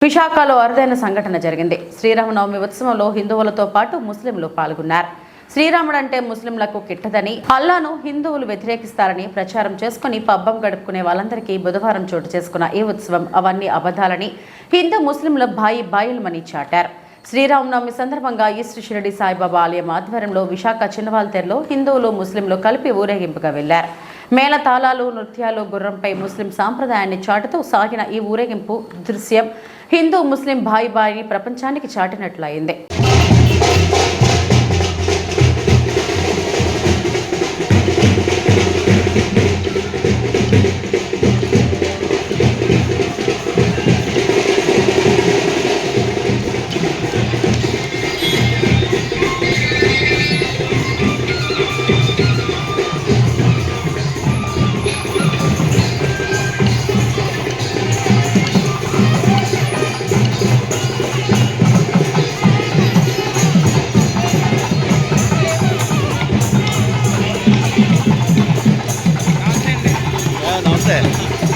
విశాఖలో అరుదైన సంఘటన జరిగింది. శ్రీరామనవమి ఉత్సవంలో హిందువులతో పాటు ముస్లింలు పాల్గొన్నారు. శ్రీరాముడు అంటే ముస్లింలకు కిట్టదని, అల్లాను హిందువులు వ్యతిరేకిస్తారని ప్రచారం చేసుకుని పబ్బం గడుపుకునే వాళ్ళందరికీ బుధవారం చోటు చేసుకున్న ఈ ఉత్సవం అవన్నీ అబద్ధాలని హిందూ ముస్లింల బాయిలమని చాటారు. శ్రీరామనవమి సందర్భంగా ఈస్ట్ షిరిడి సాయిబాబా ఆలయం ఆధ్వర్యంలో విశాఖ చిన్నవాల్తేరులో హిందువులు ముస్లింలు కలిపి ఊరేగింపుగా వెళ్లారు. మేళ తాళాలు, నృత్యాలు, గుర్రంపై ముస్లిం సాంప్రదాయాన్ని చాటుతూ సాగిన ఈ ఊరేగింపు దృశ్యం హిందూ ముస్లిం బాయిని ప్రపంచానికి చాటినట్లయింది. నమస్తే.